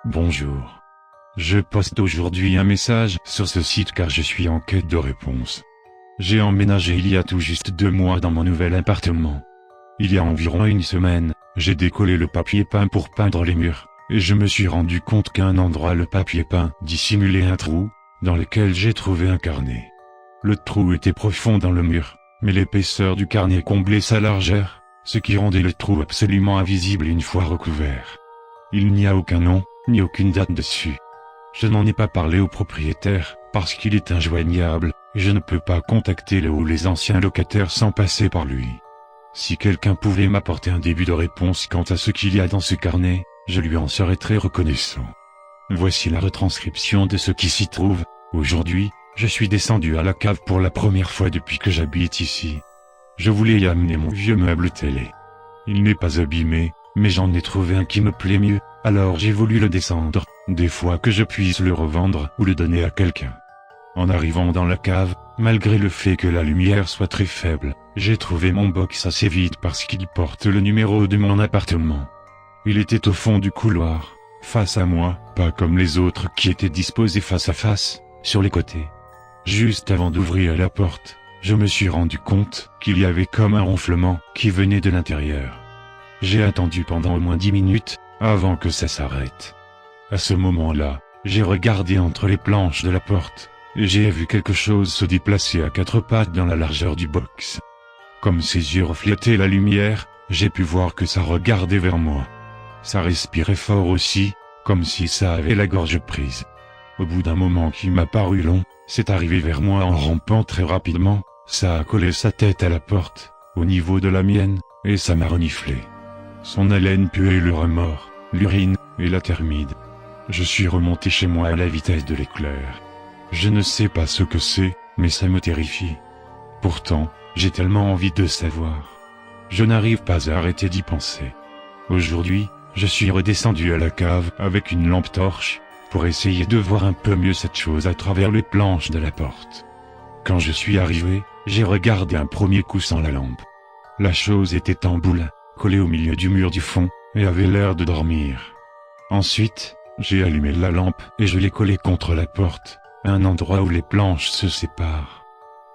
Bonjour. Je poste aujourd'hui un message sur ce site car je suis en quête de réponse. J'ai emménagé il y a tout juste 2 mois dans mon nouvel appartement. Il y a environ une semaine, j'ai décollé le papier peint pour peindre les murs, et je me suis rendu compte qu'à un endroit le papier peint dissimulait un trou, dans lequel j'ai trouvé un carnet. Le trou était profond dans le mur, mais l'épaisseur du carnet comblait sa largeur, ce qui rendait le trou absolument invisible une fois recouvert. Il n'y a aucun nom, ni aucune date dessus. Je n'en ai pas parlé au propriétaire, parce qu'il est injoignable, et je ne peux pas contacter le ou les anciens locataires sans passer par lui. Si quelqu'un pouvait m'apporter un début de réponse quant à ce qu'il y a dans ce carnet, je lui en serais très reconnaissant. Voici la retranscription de ce qui s'y trouve. Aujourd'hui, je suis descendu à la cave pour la première fois depuis que j'habite ici. Je voulais y amener mon vieux meuble télé. Il n'est pas abîmé, mais j'en ai trouvé un qui me plaît mieux, alors j'ai voulu le descendre, des fois que je puisse le revendre ou le donner à quelqu'un. En arrivant dans la cave, malgré le fait que la lumière soit très faible, j'ai trouvé mon box assez vide parce qu'il porte le numéro de mon appartement. Il était au fond du couloir, face à moi, pas comme les autres qui étaient disposés face à face, sur les côtés. Juste avant d'ouvrir la porte, je me suis rendu compte qu'il y avait comme un ronflement qui venait de l'intérieur. J'ai attendu pendant au moins 10 minutes, avant que ça s'arrête. À ce moment-là, j'ai regardé entre les planches de la porte, et j'ai vu quelque chose se déplacer à 4 pattes dans la largeur du box. Comme ses yeux reflétaient la lumière, j'ai pu voir que ça regardait vers moi. Ça respirait fort aussi, comme si ça avait la gorge prise. Au bout d'un moment qui m'a paru long, c'est arrivé vers moi en rampant très rapidement, ça a collé sa tête à la porte, au niveau de la mienne, et ça m'a reniflé. Son haleine puait le remords, l'urine, et la thermide. Je suis remonté chez moi à la vitesse de l'éclair. Je ne sais pas ce que c'est, mais ça me terrifie. Pourtant, j'ai tellement envie de savoir. Je n'arrive pas à arrêter d'y penser. Aujourd'hui, je suis redescendu à la cave avec une lampe torche, pour essayer de voir un peu mieux cette chose à travers les planches de la porte. Quand je suis arrivé, j'ai regardé un premier coup sans la lampe. La chose était en boule, collée au milieu du mur du fond, et avait l'air de dormir. Ensuite, j'ai allumé la lampe et je l'ai collée contre la porte, à un endroit où les planches se séparent.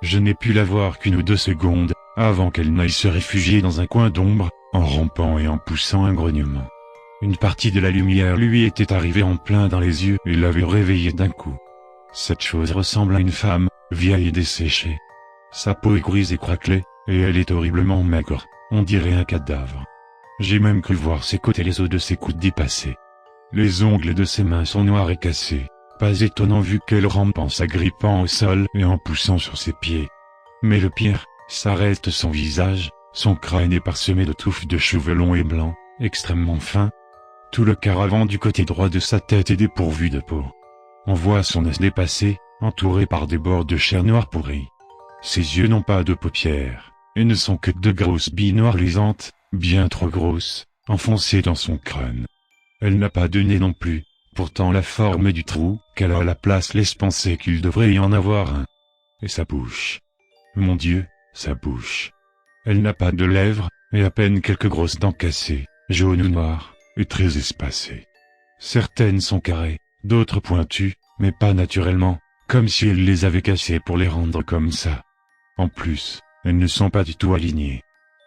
Je n'ai pu la voir qu'une ou 2 secondes, avant qu'elle n'aille se réfugier dans un coin d'ombre, en rampant et en poussant un grognement. Une partie de la lumière lui était arrivée en plein dans les yeux et l'avait réveillé d'un coup. Cette chose ressemble à une femme, vieille et desséchée. Sa peau est grise et craquelée, et elle est horriblement maigre, on dirait un cadavre. J'ai même cru voir ses côtes et les os de ses coudes dépasser. Les ongles de ses mains sont noirs et cassés, pas étonnant vu qu'elle rampe en s'agrippant au sol et en poussant sur ses pieds. Mais le pire, ça reste son visage, son crâne est parsemé de touffes de cheveux longs et blancs, extrêmement fins. Tout le quart avant du côté droit de sa tête est dépourvu de peau. On voit son nez dépassé, entouré par des bords de chair noire pourrie. Ses yeux n'ont pas de paupières, et ne sont que de grosses billes noires luisantes, bien trop grosses, enfoncées dans son crâne. Elle n'a pas de nez non plus, pourtant la forme du trou qu'elle a à la place laisse penser qu'il devrait y en avoir un. Et sa bouche. Mon Dieu, sa bouche. Elle n'a pas de lèvres, et à peine quelques grosses dents cassées, jaunes ou noires, et très espacées. Certaines sont carrées, d'autres pointues, mais pas naturellement, comme si elle les avait cassées pour les rendre comme ça. En plus, elles ne sont pas du tout alignées.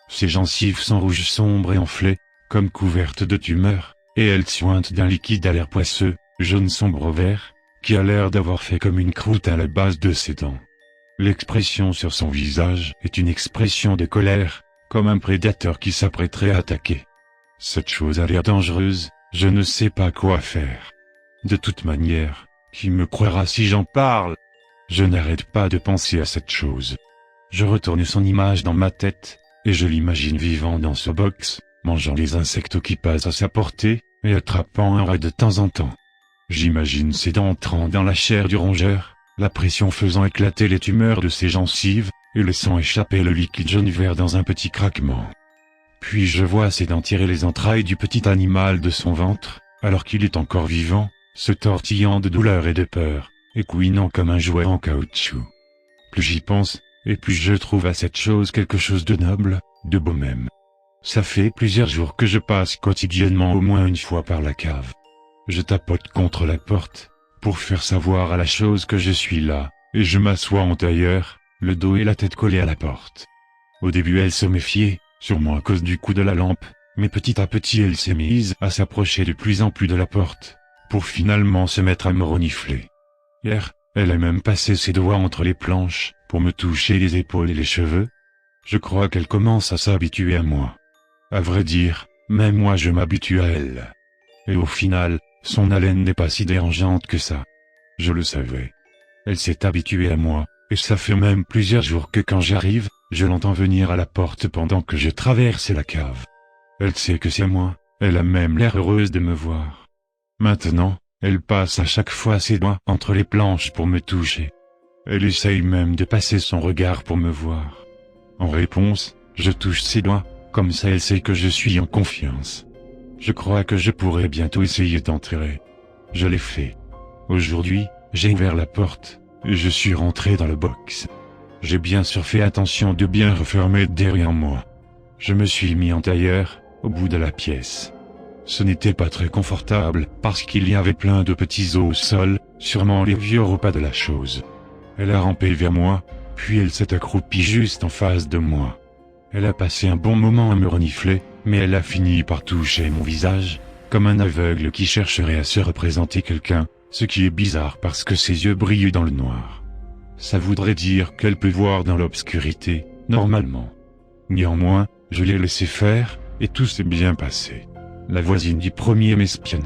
Ses gencives sont rouges sombres et enflées, comme couvertes de tumeurs, et elles suintent d'un liquide à l'air poisseux, jaune sombre vert, qui a l'air d'avoir fait comme une croûte à la base de ses dents. L'expression sur son visage est une expression de colère, comme un prédateur qui s'apprêterait à attaquer. Cette chose a l'air dangereuse, je ne sais pas quoi faire. De toute manière, qui me croira si j'en parle? Je n'arrête pas de penser à cette chose. Je retourne son image dans ma tête, et je l'imagine vivant dans ce box, mangeant les insectes qui passent à sa portée, et attrapant un rat de temps en temps. J'imagine ses dents entrant dans la chair du rongeur, la pression faisant éclater les tumeurs de ses gencives, et laissant échapper le liquide jaune-vert dans un petit craquement. Puis je vois ses dents tirer les entrailles du petit animal de son ventre, alors qu'il est encore vivant, se tortillant de douleur et de peur, et couinant comme un jouet en caoutchouc. Plus j'y pense, et plus je trouve à cette chose quelque chose de noble, de beau même. Ça fait plusieurs jours que je passe quotidiennement au moins une fois par la cave. Je tapote contre la porte, pour faire savoir à la chose que je suis là, et je m'assois en tailleur, le dos et la tête collés à la porte. Au début elle se méfiait, sûrement à cause du coup de la lampe, mais petit à petit elle s'est mise à s'approcher de plus en plus de la porte, pour finalement se mettre à me renifler. Hier, elle a même passé ses doigts entre les planches, pour me toucher les épaules et les cheveux. Je crois qu'elle commence à s'habituer à moi. À vrai dire, même moi je m'habitue à elle. Et au final, son haleine n'est pas si dérangeante que ça. Je le savais. Elle s'est habituée à moi, et ça fait même plusieurs jours que quand j'arrive, je l'entends venir à la porte pendant que je traverse la cave. Elle sait que c'est moi, elle a même l'air heureuse de me voir. Maintenant, elle passe à chaque fois ses doigts entre les planches pour me toucher. Elle essaye même de passer son regard pour me voir. En réponse, je touche ses doigts, comme ça elle sait que je suis en confiance. Je crois que je pourrais bientôt essayer d'entrer. Je l'ai fait. Aujourd'hui, j'ai ouvert la porte, et je suis rentré dans le box. J'ai bien sûr fait attention de bien refermer derrière moi. Je me suis mis en tailleur, au bout de la pièce. Ce n'était pas très confortable, parce qu'il y avait plein de petits os au sol, sûrement les vieux repas de la chose. Elle a rampé vers moi, puis elle s'est accroupie juste en face de moi. Elle a passé un bon moment à me renifler, mais elle a fini par toucher mon visage, comme un aveugle qui chercherait à se représenter quelqu'un, ce qui est bizarre parce que ses yeux brillent dans le noir. Ça voudrait dire qu'elle peut voir dans l'obscurité, normalement. Néanmoins, je l'ai laissé faire, et tout s'est bien passé. La voisine du premier m'espionne.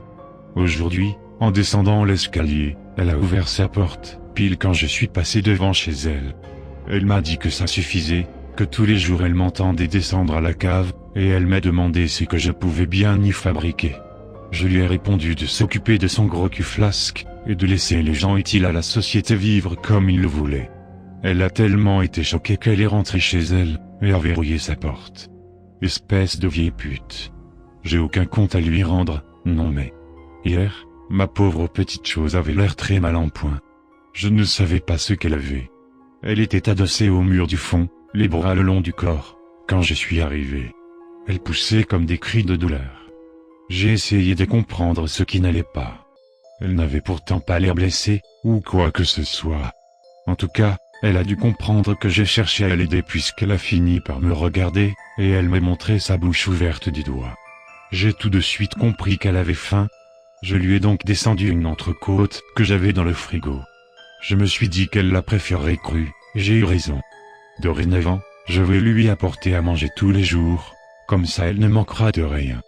Aujourd'hui, en descendant l'escalier, elle a ouvert sa porte, pile quand je suis passé devant chez elle. Elle m'a dit que ça suffisait, que tous les jours elle m'entendait descendre à la cave, et elle m'a demandé ce que je pouvais bien y fabriquer. Je lui ai répondu de s'occuper de son gros cul flasque, et de laisser les gens utiles à la société vivre comme ils le voulaient. Elle a tellement été choquée qu'elle est rentrée chez elle, et a verrouillé sa porte. Espèce de vieille pute. J'ai aucun compte à lui rendre, non mais... Hier, ma pauvre petite chose avait l'air très mal en point. Je ne savais pas ce qu'elle avait. Elle était adossée au mur du fond, les bras le long du corps, quand je suis arrivé. Elle poussait comme des cris de douleur. J'ai essayé de comprendre ce qui n'allait pas. Elle n'avait pourtant pas l'air blessée, ou quoi que ce soit. En tout cas, elle a dû comprendre que j'ai cherché à l'aider puisqu'elle a fini par me regarder, et elle m'a montré sa bouche ouverte du doigt. J'ai tout de suite compris qu'elle avait faim. Je lui ai donc descendu une entrecôte que j'avais dans le frigo. Je me suis dit qu'elle la préférerait crue, et j'ai eu raison. Dorénavant, je vais lui apporter à manger tous les jours, comme ça elle ne manquera de rien.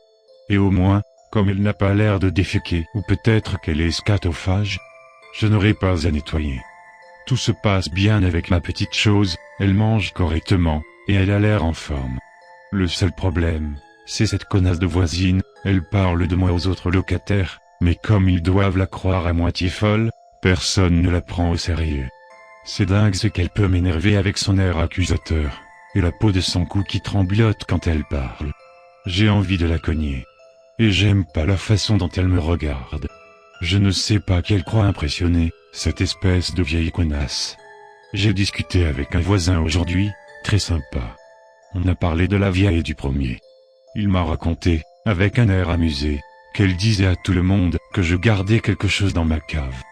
Et au moins, comme elle n'a pas l'air de déféquer ou peut-être qu'elle est scatophage, je n'aurai pas à nettoyer. Tout se passe bien avec ma petite chose, elle mange correctement, et elle a l'air en forme. Le seul problème, c'est cette connasse de voisine, elle parle de moi aux autres locataires, mais comme ils doivent la croire à moitié folle, personne ne la prend au sérieux. C'est dingue ce qu'elle peut m'énerver avec son air accusateur, et la peau de son cou qui tremblote quand elle parle. J'ai envie de la cogner. Et j'aime pas la façon dont elle me regarde. Je ne sais pas qui elle croit impressionner, cette espèce de vieille connasse. J'ai discuté avec un voisin aujourd'hui, très sympa. On a parlé de la vieille du premier. Il m'a raconté, avec un air amusé, qu'elle disait à tout le monde que je gardais quelque chose dans ma cave.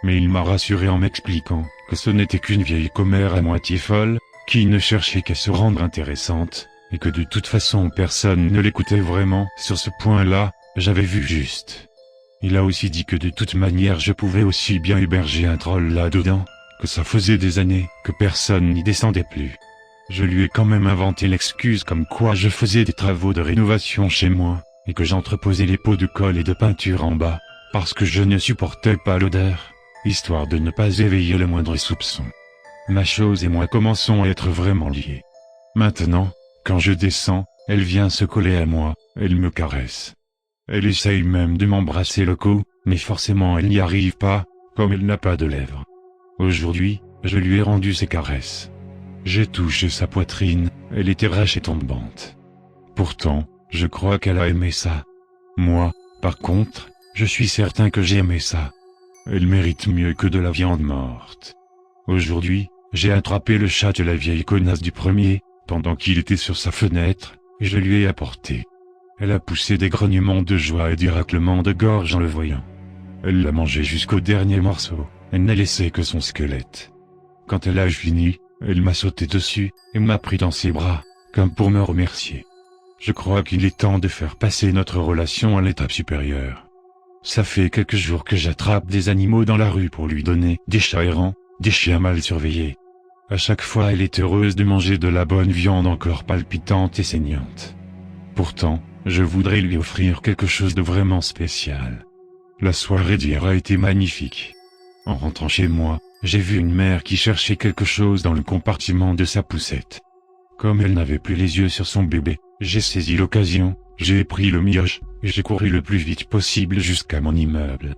Mais il m'a rassuré en m'expliquant que ce n'était qu'une vieille commère à moitié folle, qui ne cherchait qu'à se rendre intéressante, et que de toute façon personne ne l'écoutait vraiment. Sur ce point-là, j'avais vu juste. Il a aussi dit que de toute manière je pouvais aussi bien héberger un troll là-dedans, que ça faisait des années que personne n'y descendait plus. Je lui ai quand même inventé l'excuse comme quoi je faisais des travaux de rénovation chez moi, et que j'entreposais les pots de colle et de peinture en bas, parce que je ne supportais pas l'odeur, histoire de ne pas éveiller le moindre soupçon. Ma chose et moi commençons à être vraiment liés. Maintenant, quand je descends, elle vient se coller à moi, elle me caresse. Elle essaye même de m'embrasser le cou, mais forcément elle n'y arrive pas, comme elle n'a pas de lèvres. Aujourd'hui, je lui ai rendu ses caresses. J'ai touché sa poitrine, elle était rêche et tombante. Pourtant, je crois qu'elle a aimé ça. Moi, par contre, je suis certain que j'ai aimé ça. Elle mérite mieux que de la viande morte. Aujourd'hui, j'ai attrapé le chat de la vieille connasse du premier, pendant qu'il était sur sa fenêtre, et je lui ai apporté. Elle a poussé des grognements de joie et des raclements de gorge en le voyant. Elle l'a mangé jusqu'au dernier morceau, elle n'a laissé que son squelette. Quand elle a fini, elle m'a sauté dessus, et m'a pris dans ses bras, comme pour me remercier. Je crois qu'il est temps de faire passer notre relation à l'étape supérieure. Ça fait quelques jours que j'attrape des animaux dans la rue pour lui donner des chats errants, des chiens mal surveillés. À chaque fois elle est heureuse de manger de la bonne viande encore palpitante et saignante. Pourtant, je voudrais lui offrir quelque chose de vraiment spécial. La soirée d'hier a été magnifique. En rentrant chez moi, j'ai vu une mère qui cherchait quelque chose dans le compartiment de sa poussette. Comme elle n'avait plus les yeux sur son bébé, j'ai saisi l'occasion, j'ai pris le mioche, et j'ai couru le plus vite possible jusqu'à mon immeuble.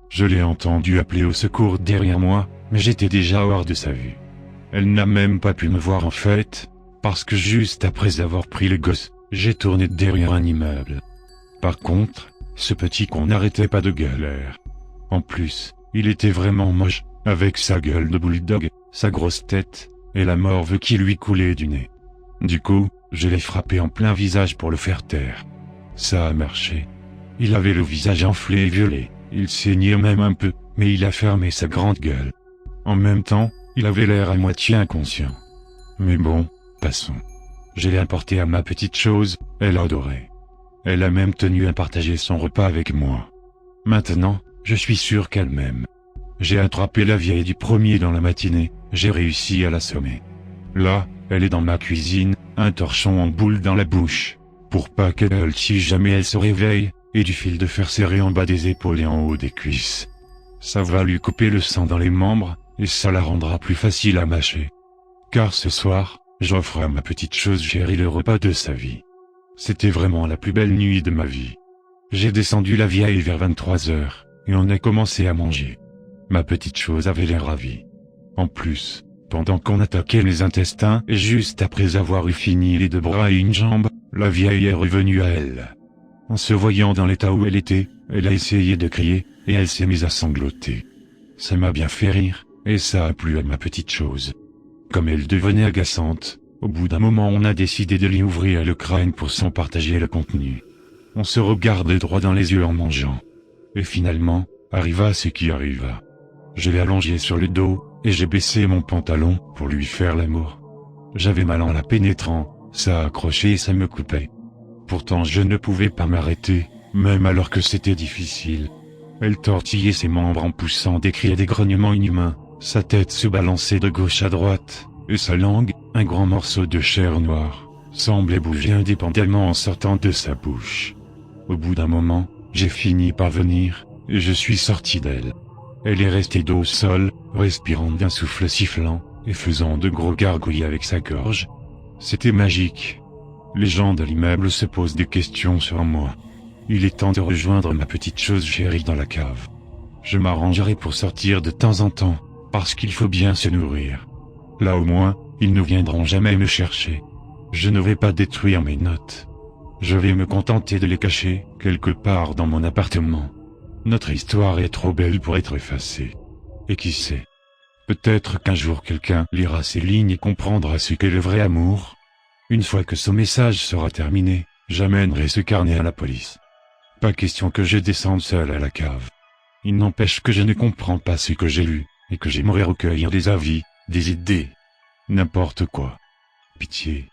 Je l'ai entendu appeler au secours derrière moi, mais j'étais déjà hors de sa vue. Elle n'a même pas pu me voir en fait, parce que juste après avoir pris le gosse, j'ai tourné derrière un immeuble. Par contre, ce petit con n'arrêtait pas de galère. En plus, il était vraiment moche, avec sa gueule de bulldog, sa grosse tête, et la morve qui lui coulait du nez. Du coup, je l'ai frappé en plein visage pour le faire taire. Ça a marché. Il avait le visage enflé et violet, il saignait même un peu, mais il a fermé sa grande gueule. En même temps, il avait l'air à moitié inconscient. Mais bon, passons. Je l'ai apporté à ma petite chose, elle a adoré. Elle a même tenu à partager son repas avec moi. Maintenant, je suis sûr qu'elle m'aime. J'ai attrapé la vieille du premier dans la matinée, j'ai réussi à l'assommer. Là, elle est dans ma cuisine, un torchon en boule dans la bouche, pour pas qu'elle si jamais elle se réveille, et du fil de fer serré en bas des épaules et en haut des cuisses. Ça va lui couper le sang dans les membres, et ça la rendra plus facile à mâcher. Car ce soir, j'offre à ma petite chose chérie le repas de sa vie. C'était vraiment la plus belle nuit de ma vie. J'ai descendu la vieille vers 23h, et on a commencé à manger. Ma petite chose avait l'air ravie. En plus, pendant qu'on attaquait les intestins et juste après avoir eu fini les 2 bras et une jambe, la vieille est revenue à elle. En se voyant dans l'état où elle était, elle a essayé de crier, et elle s'est mise à sangloter. Ça m'a bien fait rire, et ça a plu à ma petite chose. Comme elle devenait agaçante, au bout d'un moment on a décidé de lui ouvrir le crâne pour s'en partager le contenu. On se regardait droit dans les yeux en mangeant. Et finalement, arriva ce qui arriva. Je l'ai allongé sur le dos, et j'ai baissé mon pantalon pour lui faire l'amour. J'avais mal en la pénétrant, ça a accroché et ça me coupait. Pourtant je ne pouvais pas m'arrêter, même alors que c'était difficile. Elle tortillait ses membres en poussant des cris et des grognements inhumains, sa tête se balançait de gauche à droite, et sa langue, un grand morceau de chair noire, semblait bouger indépendamment en sortant de sa bouche. Au bout d'un moment, j'ai fini par venir, et je suis sorti d'elle. Elle est restée dos au sol, respirant d'un souffle sifflant, et faisant de gros gargouillis avec sa gorge. C'était magique. Les gens de l'immeuble se posent des questions sur moi. Il est temps de rejoindre ma petite chose chérie dans la cave. Je m'arrangerai pour sortir de temps en temps, parce qu'il faut bien se nourrir. Là au moins, ils ne viendront jamais me chercher. Je ne vais pas détruire mes notes. Je vais me contenter de les cacher, quelque part dans mon appartement. Notre histoire est trop belle pour être effacée. Et qui sait? Peut-être qu'un jour quelqu'un lira ces lignes et comprendra ce qu'est le vrai amour. Une fois que ce message sera terminé, j'amènerai ce carnet à la police. Pas question que je descende seul à la cave. Il n'empêche que je ne comprends pas ce que j'ai lu, et que j'aimerais recueillir des avis, des idées. N'importe quoi. Pitié.